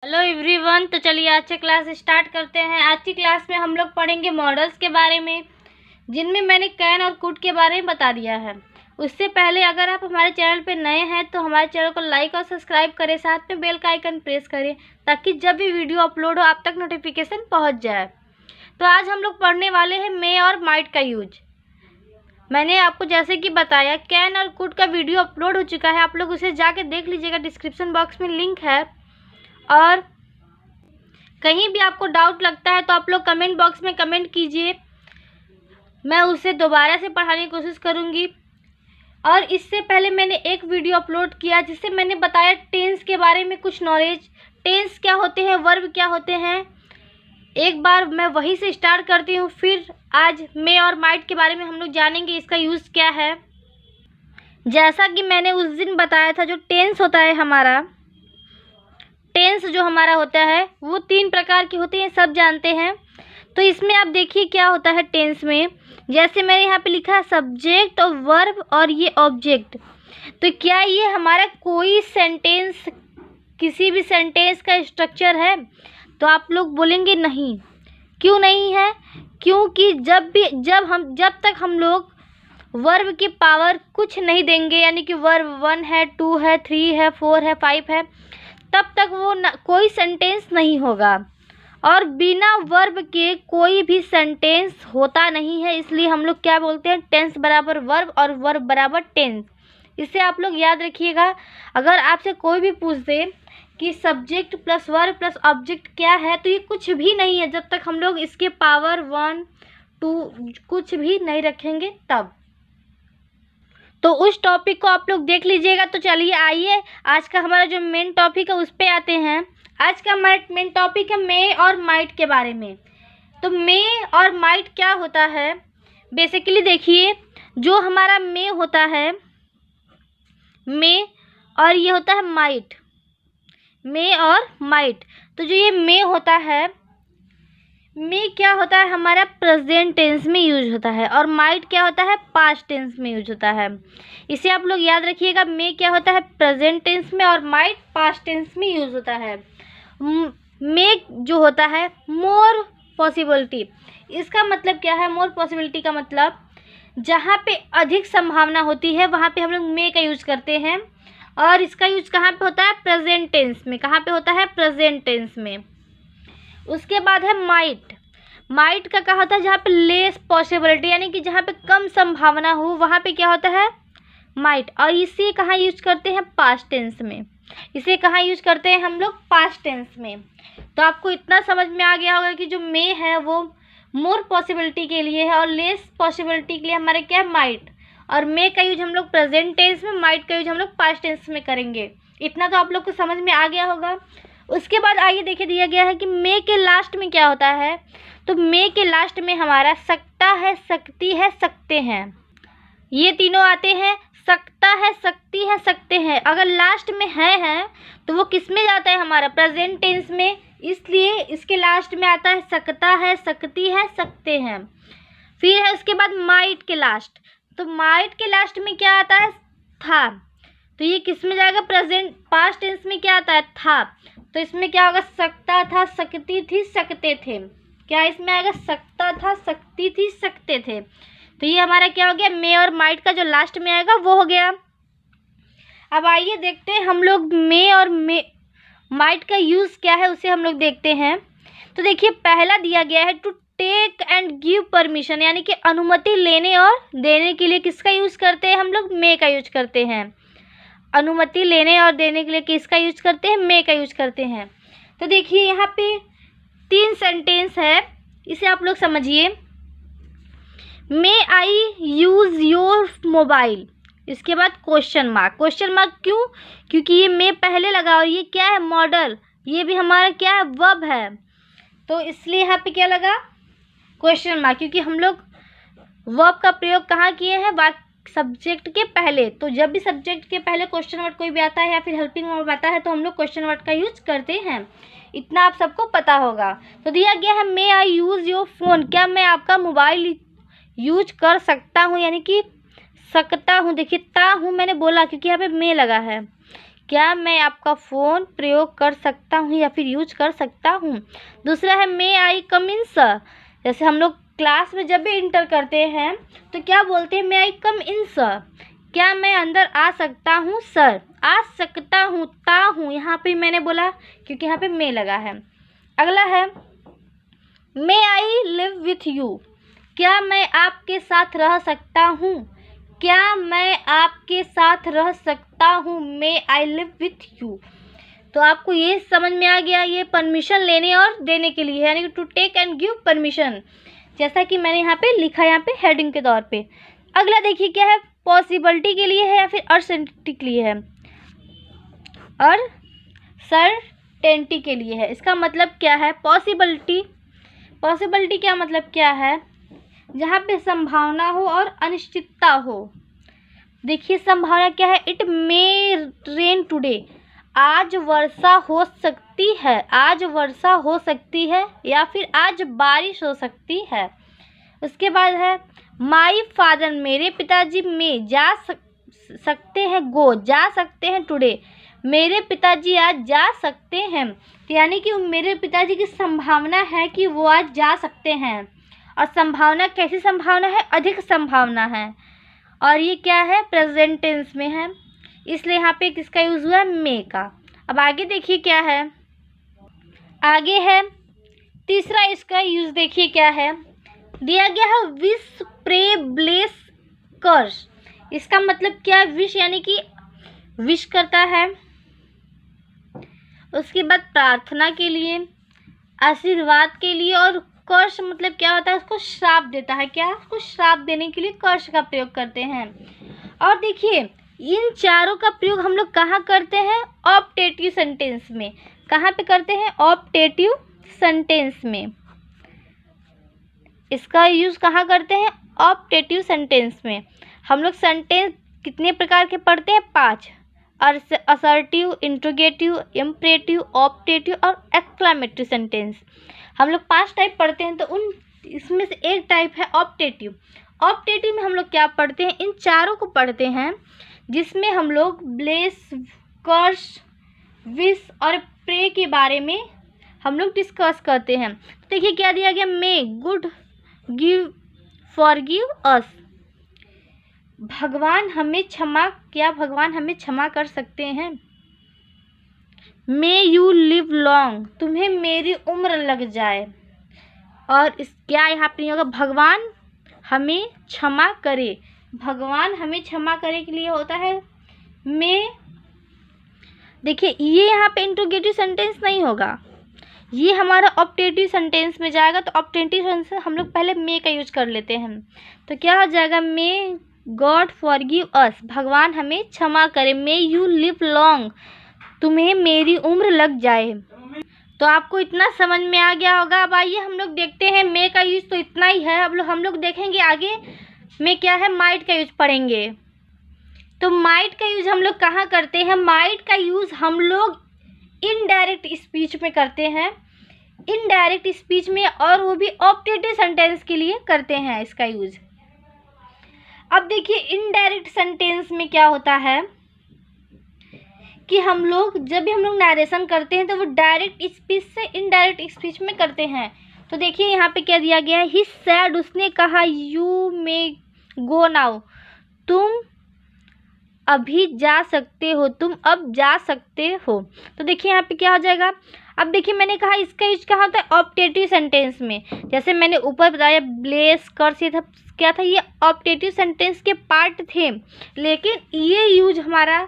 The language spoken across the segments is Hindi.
Hello everyone. तो चलिए आज से क्लास स्टार्ट करते हैं। आज की क्लास में हम लोग पढ़ेंगे मॉडल्स के बारे में, जिनमें मैंने कैन और कुड के बारे में बता दिया है। उससे पहले अगर आप हमारे चैनल पर नए हैं तो हमारे चैनल को लाइक और सब्सक्राइब करें, साथ में बेल का आइकन प्रेस करें ताकि जब भी वीडियो अपलोड हो आप तक नोटिफिकेशन पहुँच जाए। तो आज हम लोग पढ़ने वाले हैं मे और माइट का यूज। मैंने आपको जैसे कि बताया कैन और कुड का वीडियो अपलोड हो चुका है, आप लोग उसे जाके देख लीजिएगा, डिस्क्रिप्शन बॉक्स में लिंक है। और कहीं भी आपको डाउट लगता है तो आप लोग कमेंट बॉक्स में कमेंट कीजिए, मैं उसे दोबारा से पढ़ाने की कोशिश करूँगी। और इससे पहले मैंने एक वीडियो अपलोड किया जिससे मैंने बताया टेंस के बारे में कुछ नॉलेज, टेंस क्या होते हैं, वर्ब क्या होते हैं। एक बार मैं वहीं से स्टार्ट करती हूँ, फिर आज मे और माइट के बारे में हम लोग जानेंगे, इसका यूज़ क्या है। जैसा कि मैंने उस दिन बताया था, जो टेंस होता है हमारा, टेंस जो हमारा होता है वो 3 प्रकार के होते हैं, सब जानते हैं। तो इसमें आप देखिए क्या होता है टेंस में। जैसे मैंने यहाँ पे लिखा है सब्जेक्ट और वर्ब और ये ऑब्जेक्ट। तो क्या ये हमारा कोई सेंटेंस, किसी भी सेंटेंस का स्ट्रक्चर है? तो आप लोग बोलेंगे नहीं। क्यों नहीं है? क्योंकि जब तक हम लोग वर्ब की पावर कुछ नहीं देंगे, यानी कि वर्ब 1 है, 2 है, 3 है, 4 है, 5 है, तब तक वो कोई सेंटेंस नहीं होगा। और बिना वर्ब के कोई भी सेंटेंस होता नहीं है, इसलिए हम लोग क्या बोलते हैं, टेंस बराबर वर्ब और वर्ब बराबर टेंस। इसे आप लोग याद रखिएगा। अगर आपसे कोई भी पूछ दे कि subject plus verb plus object क्या है, तो ये कुछ भी नहीं है जब तक हम लोग इसके पावर 1, 2 कुछ भी नहीं रखेंगे तब। तो उस टॉपिक को आप लोग देख लीजिएगा। तो चलिए आइए आज का हमारा जो मेन टॉपिक है उस पे आते हैं। आज का हमारा मेन टॉपिक है मे और माइट के बारे में। तो मे और माइट क्या होता है, बेसिकली देखिए, जो हमारा मे होता है, मे, और ये होता है माइट, मे और माइट। तो जो ये मे होता है, मे क्या होता है हमारा प्रेजेंट टेंस में यूज होता है, और माइट क्या होता है पास्ट टेंस में यूज होता है। इसे आप लोग याद रखिएगा, मे क्या होता है प्रेजेंट टेंस में और माइट पास्ट टेंस में यूज होता है। मे जो होता है मोर पॉसिबिलिटी, इसका मतलब क्या है, मोर पॉसिबिलिटी का मतलब जहाँ पे अधिक संभावना होती है वहाँ पे हम लोग मे का यूज करते हैं। और इसका यूज कहाँ पे होता है, प्रेजेंट टेंस में। कहाँ पे होता है, प्रेजेंट टेंस में। उसके बाद है माइट। माइट का कहा था जहाँ पे लेस पॉसिबिलिटी, यानी कि जहाँ पे कम संभावना हो वहाँ पे क्या होता है, माइट। और इसे कहाँ यूज करते हैं, पास्ट टेंस में। इसे कहाँ यूज करते हैं हम लोग, पास्ट टेंस में। तो आपको इतना समझ में आ गया होगा कि जो मे है वो मोर पॉसिबिलिटी के लिए है और लेस पॉसिबिलिटी के लिए हमारे क्या है, माइट। और मे का यूज हम लोग प्रेजेंट टेंस में, माइट का यूज हम लोग पास्ट टेंस में करेंगे। इतना तो आप लोग को समझ में आ गया होगा। उसके बाद आइए देखिए, दिया गया है कि मे के लास्ट में क्या होता है। तो मे के लास्ट में हमारा सकता है, सकती है, सकते हैं, ये तीनों आते हैं। सकता है, सकती है, सकते हैं अगर लास्ट में है तो वो किस में जाता है, हमारा प्रेजेंट टेंस में, इसलिए इसके लास्ट में आता है सकता है, सकती है, सकते हैं। फिर है उसके बाद माइट के लास्ट। तो माइट के लास्ट में क्या आता है, था। तो ये किस में जाएगा, प्रेजेंट पास्ट टेंस में क्या आता है, था। तो इसमें क्या होगा, सकता था, सकती थी, सकते थे। क्या इसमें आएगा, सकता था, सकती थी, सकते थे। तो ये हमारा क्या हो गया, मे और माइट का जो लास्ट में आएगा वो हो गया। अब आइए देखते हैं हम लोग मे और माइट का यूज़ क्या है, उसे हम लोग देखते हैं। तो देखिए पहला दिया गया है to take and give permission, यानी कि अनुमति लेने और देने के लिए किसका यूज़ करते हैं हम लोग, मे का यूज करते हैं। अनुमति लेने और देने के लिए किसका यूज करते हैं, मे का यूज करते हैं। तो देखिए यहाँ पे 3 सेंटेंस है, इसे आप लोग समझिए। मे आई यूज़ योर मोबाइल, इसके बाद क्वेश्चन मार्क। क्वेश्चन मार्क क्यों, क्योंकि ये मे पहले लगा और ये क्या है, मॉडल, ये भी हमारा क्या है, वर्ब है। तो इसलिए यहाँ पे क्या लगा, क्वेश्चन मार्क, क्योंकि हम लोग वर्ब का प्रयोग कहाँ किए हैं, सब्जेक्ट के पहले। तो जब भी सब्जेक्ट के पहले क्वेश्चन वर्ड कोई भी आता है या फिर हेल्पिंग वर्ब आता है तो हम लोग क्वेश्चन वर्ड का यूज करते हैं। इतना आप सबको पता होगा। तो दिया गया है मे आई यूज़ योर फ़ोन, क्या मैं आपका मोबाइल यूज कर सकता हूँ, यानी कि सकता हूँ। देखिए ता हूँ मैंने बोला क्योंकि यहाँ पे मे लगा है। क्या मैं आपका फ़ोन प्रयोग कर सकता हूँ या फिर यूज कर सकता हूँ। दूसरा है मे आई कम इन सर। जैसे हम लोग क्लास में जब भी इंटर करते हैं तो क्या बोलते हैं, मे आई कम इन सर। क्या मैं अंदर आ सकता हूँ सर। आ सकता हूँ, ता हूँ, यहाँ पे मैंने बोला क्योंकि यहाँ पे मे लगा है। अगला है मे आई लिव विथ यू। क्या मैं आपके साथ रह सकता हूँ। क्या मैं आपके साथ रह सकता हूँ, मे आई लिव विथ यू। तो आपको ये समझ में आ गया, ये परमिशन लेने और देने के लिए है, यानी to take and give permission, जैसा कि मैंने यहाँ पे लिखा है, यहाँ पे हेडिंग के तौर पे। अगला देखिए क्या है, पॉसिबिलिटी के लिए है या फिर अनसर्टेनिटी के लिए है। और सर्टेनिटी के लिए है। इसका मतलब क्या है, पॉसिबिलिटी क्या मतलब क्या है, जहाँ पे संभावना हो और अनिश्चितता हो। देखिए संभावना क्या है, इट मे रेन टुडे। आज वर्षा हो सकती है, आज वर्षा हो सकती है या फिर आज बारिश हो सकती है। उसके बाद है माई फादर, मेरे पिताजी में जा सकते हैं, गो जा सकते हैं टुडे। मेरे पिताजी आज जा सकते हैं, यानी कि मेरे पिताजी की संभावना है कि वो आज जा सकते हैं। और संभावना कैसी संभावना है, अधिक संभावना है। और ये क्या है, प्रेजेंट टेंस में है, इसलिए यहाँ पे किसका यूज़ हुआ है, मे का। अब आगे देखिए क्या है, आगे है तीसरा, इसका यूज़ देखिए क्या है, दिया गया है विश प्रे ब्लेस कर्स। इसका मतलब क्या है, विश यानी कि विश करता है, उसके बाद प्रार्थना के लिए, आशीर्वाद के लिए, और कर्ष मतलब क्या होता है, उसको श्राप देता है। क्या, उसको श्राप देने के लिए कर्ष का प्रयोग करते हैं। और देखिए इन चारों का प्रयोग हम लोग कहाँ करते हैं, ऑप्टेटिव सेंटेंस में। कहाँ पे करते हैं, ऑप्टेटिव सेंटेंस में। इसका यूज़ कहाँ करते हैं, ऑप्टेटिव सेंटेंस में। हम लोग सेंटेंस कितने प्रकार के पढ़ते हैं, 5, असर्टिव, इंट्रोगेटिव, इम्परेटिव, ऑप्टेटिव और एक्सक्लेमेटरी सेंटेंस। हम लोग 5 टाइप पढ़ते हैं, तो उन इसमें से एक टाइप है ऑप्टेटिव। ऑप्टेटिव में हम लोग क्या पढ़ते हैं, इन चारों को पढ़ते हैं, जिसमें हम लोग ब्लेस, कर्स, विश और प्रे के बारे में हम लोग डिस्कस करते हैं। तो देखिए क्या दिया गया, मे गुड गिव फॉरगिव अस। भगवान हमें क्षमा, क्या भगवान हमें क्षमा कर सकते हैं। मे यू लिव लॉन्ग, तुम्हें मेरी उम्र लग जाए। और इस क्या यहाँ पे नहीं होगा, भगवान हमें क्षमा करे। भगवान हमें क्षमा करे के लिए होता है मे। देखिए ये यहाँ पे इंट्रोगेटिव सेंटेंस नहीं होगा, ये हमारा ऑप्टेटिव सेंटेंस में जाएगा। तो ऑप्टेटिव सेंटेंस हम लोग पहले मे का यूज कर लेते हैं। तो क्या हो जाएगा, मे गॉड फॉरगिव अस, भगवान हमें क्षमा करे। मे यू लिव लॉन्ग, तुम्हें मेरी उम्र लग जाए। तो आपको इतना समझ में आ गया होगा। अब आइए हम लोग देखते हैं, मे का यूज़ तो इतना ही है। अब हम लोग देखेंगे आगे में क्या है, माइट का यूज़ पढ़ेंगे। तो माइट का यूज़ हम लोग कहाँ करते हैं, माइट का यूज़ हम लोग इनडायरेक्ट स्पीच में करते हैं, इनडायरेक्ट स्पीच में, और वो भी ऑप्टेटिव सेंटेंस के लिए करते हैं इसका यूज़। अब देखिए इनडायरेक्ट सेंटेंस में क्या होता है कि हम लोग जब भी हम लोग नरेशन करते हैं तो वो डायरेक्ट स्पीच से इनडायरेक्ट स्पीच में करते हैं। तो देखिए यहाँ पे क्या दिया गया है, ही सैड, उसने कहा, यू मे गो नाउ, तुम अभी जा सकते हो, तुम अब जा सकते हो। तो देखिए यहाँ पे क्या हो जाएगा, अब देखिए मैंने कहा इसका यूज कहाँ होता है, ऑप्टेटिव सेंटेंस में। जैसे मैंने ऊपर बताया ब्लेस, कर्स, ये था क्या था, ये ऑप्टेटिव सेंटेंस के पार्ट थे, लेकिन ये यूज हमारा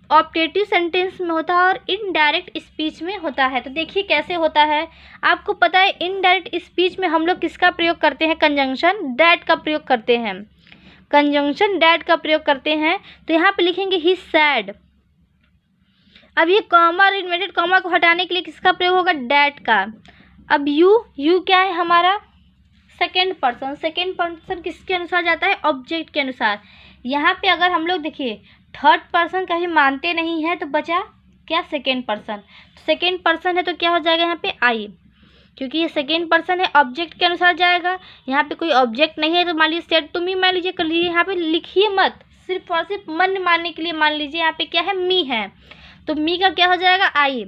ऑप्टेटिव सेंटेंस में होता है और इनडायरेक्ट स्पीच में होता है। तो देखिए कैसे होता है, आपको पता है इनडायरेक्ट स्पीच में हम लोग किसका प्रयोग करते हैं, कंजंक्शन दैट का प्रयोग करते हैं, कंजंक्शन दैट का प्रयोग करते हैं। तो यहाँ पे लिखेंगे ही सैड। अब ये कॉमा और इन्वर्टेड कॉमा को हटाने के लिए किसका प्रयोग होगा, डैट का। अब यू क्या है हमारा, सेकेंड पर्सन। सेकेंड पर्सन किसके अनुसार जाता है, ऑब्जेक्ट के अनुसार। यहाँ पे अगर हम लोग देखिए थर्ड पर्सन कहीं मानते नहीं है तो बचा क्या, सेकेंड पर्सन। सेकेंड पर्सन है तो क्या हो जाएगा यहाँ पे आई, क्योंकि ये सेकेंड पर्सन है, ऑब्जेक्ट के अनुसार जाएगा। यहाँ पे कोई ऑब्जेक्ट नहीं है तो मान लीजिए सेड तुम ही मान लीजिए, कर लीजिए। यहाँ पे लिखिए मत, सिर्फ और सिर्फ मन मानने के लिए मान लीजिए। यहाँ पे क्या है, मी है। तो मी का क्या हो जाएगा, आई,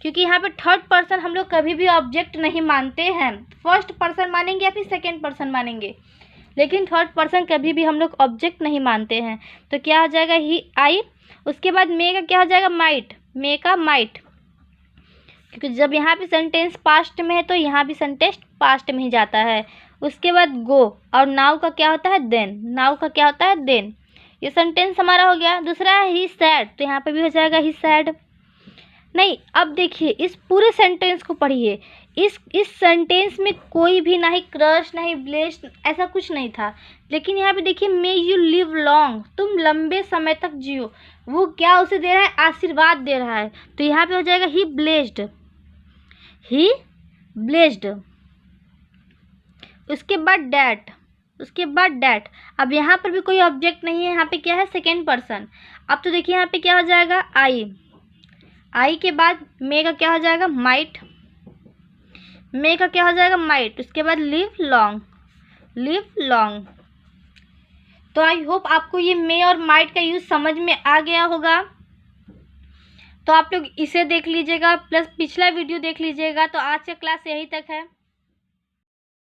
क्योंकि यहाँ पे थर्ड पर्सन हम लोग कभी भी ऑब्जेक्ट नहीं मानते हैं। फर्स्ट पर्सन मानेंगे या फिर सेकेंड पर्सन मानेंगे, लेकिन थर्ड पर्सन कभी भी हम लोग ऑब्जेक्ट नहीं मानते हैं। तो क्या हो जाएगा, ही, आई। उसके बाद मे का क्या हो जाएगा, माइट, मे का माइट, क्योंकि जब यहाँ पे सेंटेंस पास्ट में है तो यहाँ भी सेंटेंस पास्ट में ही जाता है। उसके बाद गो, और नाउ का क्या होता है, देन, नाउ का क्या होता है, देन। ये सेंटेंस हमारा हो गया। दूसरा है ही सैड, तो यहाँ पे भी हो जाएगा ही सैड। नहीं, अब देखिए इस पूरे सेंटेंस को पढ़िए। इस सेंटेंस में कोई भी ना ही क्रश ना ही ब्लेस्ड ऐसा कुछ नहीं था, लेकिन यहाँ पे देखिए मे यू लिव लॉन्ग, तुम लंबे समय तक जियो। वो क्या उसे दे रहा है, आशीर्वाद दे रहा है। तो यहाँ पे हो जाएगा ही ब्लेस्ड, ही ब्लेस्ड। उसके बाद डैट, उसके बाद डैट। अब यहाँ पर भी कोई ऑब्जेक्ट नहीं है, यहाँ पे क्या है, सेकेंड पर्सन। अब तो देखिए यहाँ पे क्या हो जाएगा, आई, आई के बाद मे का क्या हो जाएगा, माइट, मे का क्या हो जाएगा, माइट। उसके बाद लिव लॉन्ग, लिव लॉन्ग। तो आई होप आपको ये मे और माइट का यूज़ समझ में आ गया होगा। तो आप लोग इसे देख लीजिएगा, प्लस पिछला वीडियो देख लीजिएगा। तो आज का क्लास यहीं तक है।